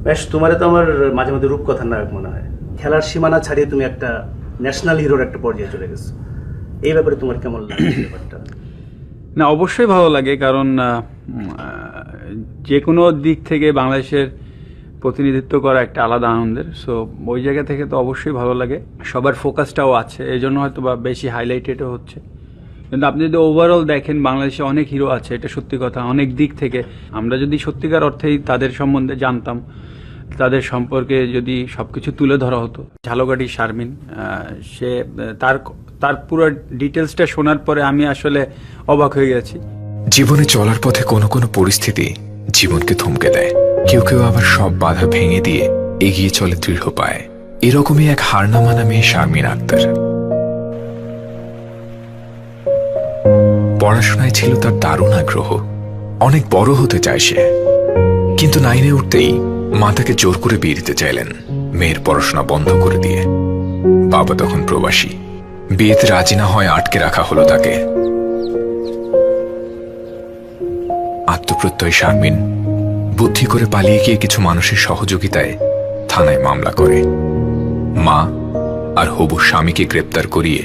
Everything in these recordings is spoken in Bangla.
বেশ, তোমারে তো আমার মাঝে মধ্যে রূপকথার নায়ক মনে হয়। খেলার সীমানা ছাড়িয়ে তুমি একটা ন্যাশনাল হিরোর একটা পর্যায়ে চলে গেছো। এই ব্যাপারে তোমার কেমন লাগে ব্যাপারটা? না, অবশ্যই ভালো লাগে, কারণ যে কোনো দিক থেকে বাংলাদেশের প্রতিনিধিত্ব করা একটা আলাদা আনন্দের। সো ওই জায়গা থেকে তো অবশ্যই ভালো লাগে। সবার ফোকাসটাও আছে, এই জন্য হয়তো বা বেশি হাইলাইটেডও হচ্ছে। কিন্তু আপনি যদি ওভারঅল দেখেন, বাংলাদেশে অনেক হিরো আছে, এটা সত্যি কথা। অনেক দিক থেকে আমরা যদি সত্যিকার অর্থেই তাদের সম্বন্ধে জানতাম, তাদের সম্পর্কে যদি সবকিছু তুলে ধরা হতো। ঝালকাঠি শারমিন, সে তার তার পুরো ডিটেলসটা শোনার পরে আমি আসলে অবাক হয়ে গেছি। জীবনে চলার পথে কোনো কোনো পরিস্থিতি জীবনকে থমকে দেয়, কেউ কেউ আবার সব বাধা ভেঙে দিয়ে এগিয়ে চলে দৃঢ় পায়। এরকমই এক হার না মানা মেয়ে শারমিন আক্তার। পড়াশোনায় ছিল তার দারুণ আগ্রহ, অনেক বড় হতে চায় সে। কিন্তু 9-এ উঠতেই মা তাকে জোর করে বিয়ে দিতে চাইলেন, মেয়ের পড়াশোনা বন্ধ করে দিয়ে। বাবা তখন প্রবাসী, বিয়েতে রাজি না হয় আটকে রাখা হলো তাকে। আত্মপ্রত্যয় শারমিন বুদ্ধি করে পালিয়ে গিয়ে কিছু মানুষের সহযোগিতায় থানায় মামলা করে। মা আর হবু স্বামীকে গ্রেপ্তার করিয়ে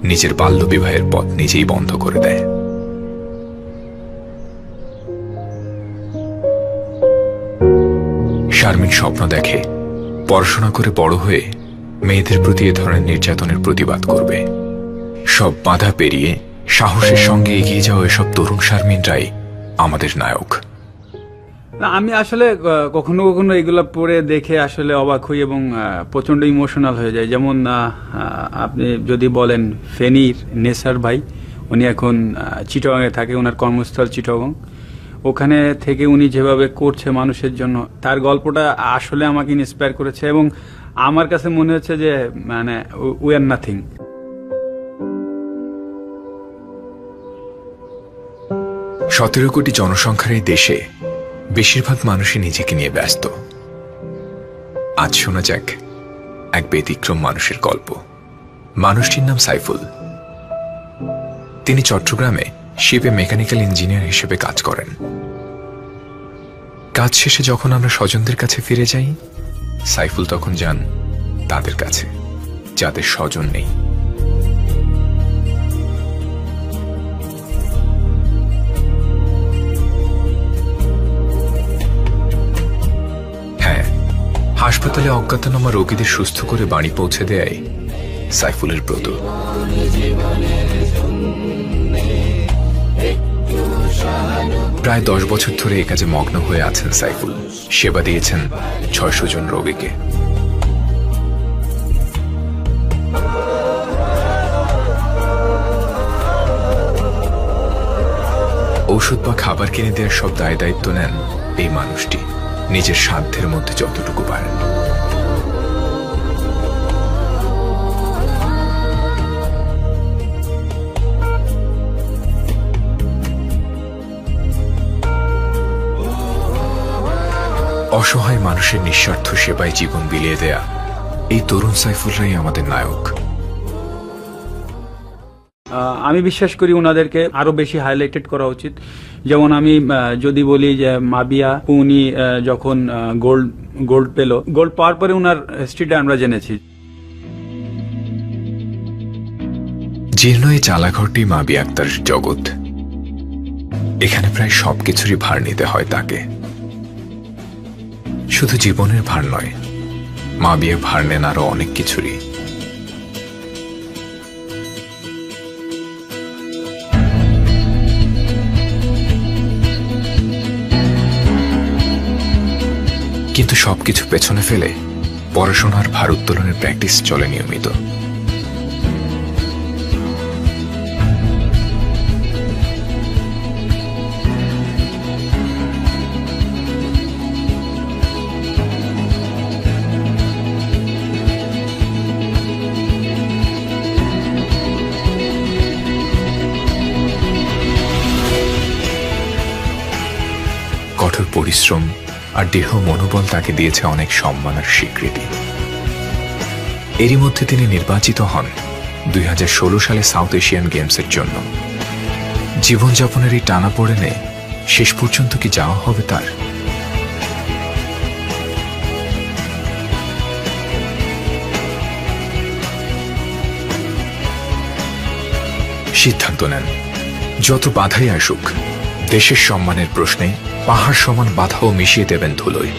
নিজের বাল্য বিবাহের পথ নিজেই বন্ধ করে দেয়। শারমিন স্বপ্ন দেখে পড়াশোনা করে বড় হয়ে মেয়েদের প্রতি এ ধরনের নির্যাতনের প্রতিবাদ করবে। সব বাধা পেরিয়ে সাহসের সঙ্গে এগিয়ে যাওয়া এসব তরুণ শারমিনরাই আমাদের নায়ক। আমি আসলে কখনো কখনো এগুলো পড়ে দেখে আসলে অবাক হই এবং প্রচণ্ড ইমোশনাল হয়ে যায়। যেমন আপনি যদি বলেন ফেনীর নেসার ভাই, উনি এখন চিটাগাংয়ে থাকে, ওনার কর্মস্থল চিটাগাং। ওখানে থেকে উনি যেভাবে করছে মানুষের জন্য, তার গল্পটা আসলে আমাকে ইন্সপায়ার করেছে এবং আমার কাছে মনে হচ্ছে যে মানে উই আর নাথিং। 17 কোটি জনসংখ্যার এই দেশে বেশিরভাগ মানুষই নিজেকে নিয়ে ব্যস্ত। আজ শোনা যাক এক ব্যতিক্রম মানুষের গল্প। মানুষটির নাম সাইফুল। তিনি চট্টগ্রামে শিপে মেকানিক্যাল ইঞ্জিনিয়ার হিসেবে কাজ করেন। কাজ শেষে যখন আমরা স্বজনদের কাছে ফিরে যাই, সাইফুল তখন যান তাদের কাছে যাদের স্বজন নেই। হ্যাঁ, হাসপাতালে অজ্ঞাতনামা রোগীদের সুস্থ করে বাড়ি পৌঁছে দেয় সাইফুলের ব্রত। প্রায় 10 বছর ধরে এ কাজে মগ্ন হয়ে আছেন সাইফুল। সেবা দিয়েছেন 600 জন রোগীকে। ঔষধ বা খাবার কিনে দেওয়ার সব দায় দায়িত্ব নেন এই মানুষটি, নিজের সাধ্যের মধ্যে যতটুকু পারেন। অসহায় মানুষের নিঃস্বার্থ সেবায় জীবন বিলিয়ে দেয়া এই তরুণ সাইফুলরাই আমাদের নায়ক। আমি বিশ্বাস করি ওনাদেরকে আরো বেশি হাইলাইটেড করা উচিত। যেমন আমি যদি বলি যে মাবিয়া, উনি যখন গোল্ড পেল, গোল্ড পাওয়ার পরে ওনার হিস্ট্রিটা আমরা জেনেছি। জীর্ণ এই চালাঘরটি মাবিয়া আক্তার জগৎ। এখানে প্রায় সবকিছুরই ভার নিতে হয় তাকে। শুধু জীবনের ভার নয়, মাবিয়া ভার নেন আরো অনেক কিছুরই। কিন্তু সবকিছু পেছনে ফেলে পড়াশোনার ভার উত্তোলনের প্র্যাকটিস চলে নিয়মিত। কঠোর পরিশ্রম আর দৃঢ় মনোবল তাকে দিয়েছে অনেক সম্মান আর স্বীকৃতি। এরই মধ্যে তিনি নির্বাচিত হন 2016 সালে সাউথ এশিয়ান গেমসের জন্য। জীবনযাপনের এই টানাপোড়েনে শেষ পর্যন্ত কি যাওয়া হবে তার? সিদ্ধান্ত নেন যত বাধাই আসুক দেশের সম্মানের প্রশ্নে পাহাড় সমান বাধাও মিশিয়ে দেবেন ধুলোয়।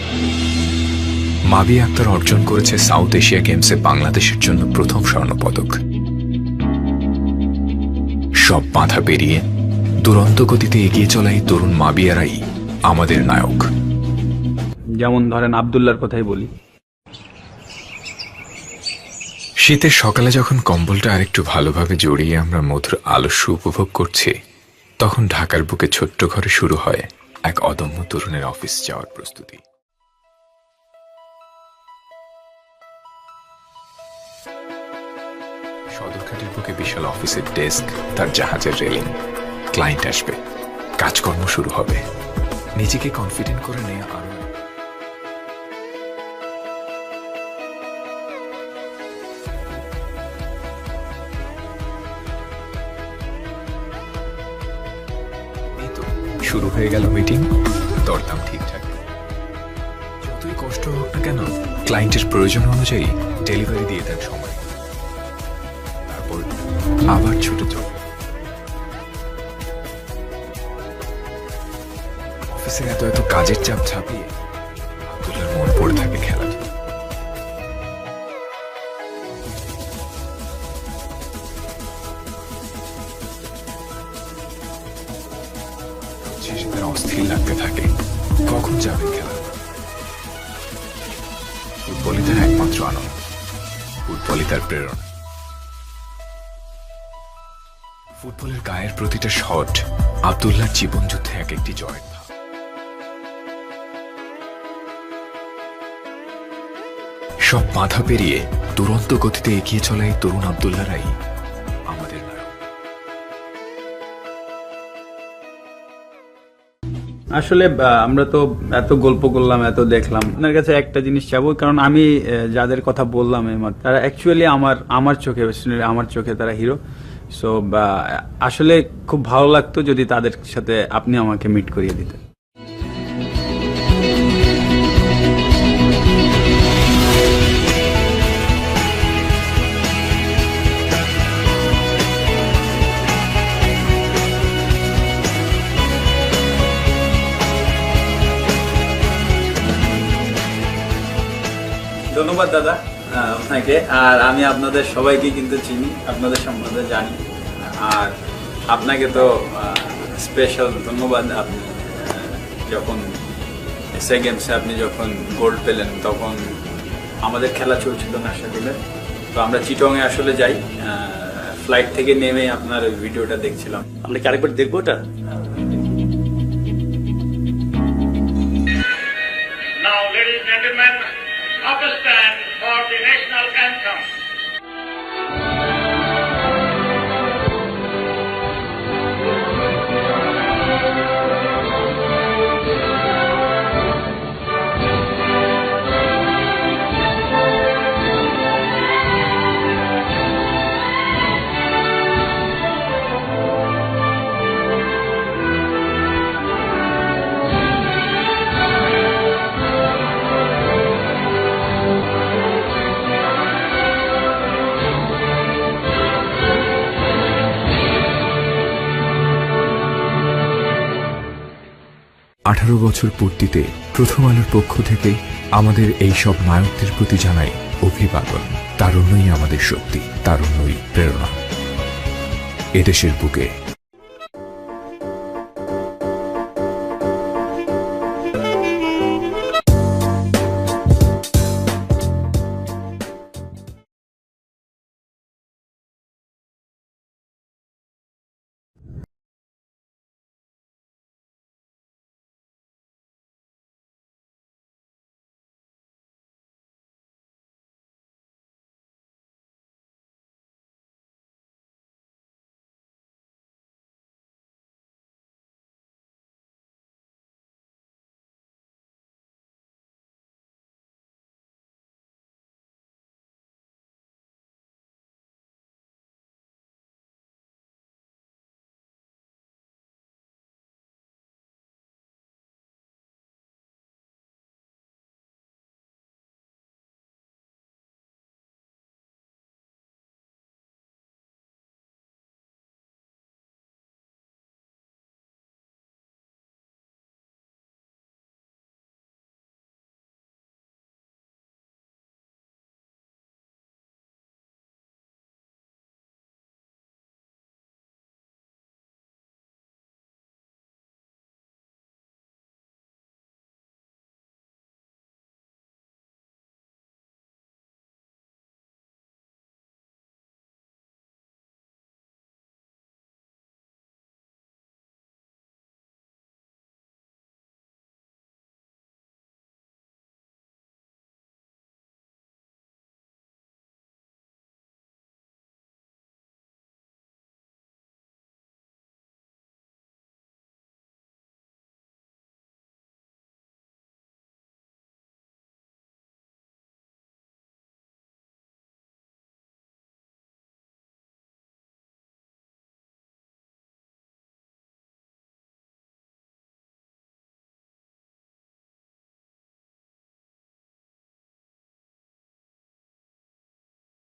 মাবিয়া আক্তার অর্জন করেছে সাউথ এশিয়া গেমসে বাংলাদেশের জন্য প্রথম স্বর্ণপদক। সব বাধা পেরিয়ে দুরন্ত গতিতে এগিয়ে চলা এই তরুণ মাবিয়ারাই আমাদের নায়ক। যেমন ধরেন আব্দুল্লাহর কথাই বলি। শীতের সকালে যখন কম্বলটা আরেকটু ভালোভাবে জড়িয়ে আমরা মধুর আলস্য উপভোগ করছি, তখন ঢাকার বুকে ছোট্ট ঘরে শুরু হয় এক অদম্য তরুণের অফিস যাওয়ার প্রস্তুতি। সদরঘাটের বুকে বিশাল অফিসের ডেস্ক, তার জাহাজের রেলিং। ক্লায়েন্ট আসবে, কাজকর্ম শুরু হবে। নিজেকে কনফিডেন্ট করে নেওয়া আরো শুরু হয়ে গেল মিটিং। দরদাম ঠিকঠাক, যতই কষ্ট হোক না কেন ক্লায়েন্টের প্রয়োজন অনুযায়ী ডেলিভারি দিয়ে দেন সময়। তারপর আবার ছুটে চল। অফিসের এত এত কাজের চাপ ছাপিয়ে আব্দুল্লাহর মন পড়ে থাকে খেলাধুলা। অস্থির লাগতে থাকে কখন যাবে খেলা। ফুটবলই তার একমাত্র আনন্দ, ফুটবলই তার প্রেরণা। ফুটবলের গায়ের প্রতিটা শট আব্দুল্লাহর জীবন যুদ্ধে এক একটি জয়ের ধাপ। সব বাধা পেরিয়ে দুরন্ত গতিতে এগিয়ে চলা এই তরুণ আব্দুল্লাহরাই আমাদের নায়ক। আসলে আমরা তো এত গল্প করলাম, এত দেখলাম, আপনার কাছে একটা জিনিস চাবো, কারণ আমি যাদের কথা বললাম এইমাত্র তারা অ্যাকচুয়ালি আমার চোখে তারা হিরো। সো আসলে খুব ভালো লাগতো যদি তাদের সাথে আপনি আমাকে মিট করিয়ে দিতেন। ধন্যবাদ দাদা আপনাকে। আর আমি আপনাদের সবাইকে কিন্তু চিনি, আপনাদের সম্বন্ধে জানি। আর আপনাকে তো স্পেশাল ধন্যবাদ। আপনি যখন এসএ গেমসে আপনি যখন গোল্ড পেলেন তখন আমাদের খেলা চলছিল নাশাদিলে, তো আমরা চিটংয়ে আসলে যাই। ফ্লাইট থেকে নেমে আপনার ওই ভিডিওটা দেখছিলাম। আমরা কি আরেকবার দেখবো ওটা? Now, ladies and gentlemen, up a stand for the national anthem. আঠারো বছর পূর্তিতে প্রথম আলোর পক্ষ থেকে আমাদের এই সব নায়কদের প্রতি জানাই অভিবাদন। তারুণ্যই আমাদের শক্তি, তারুণ্যই প্রেরণা। এদেশের বুকে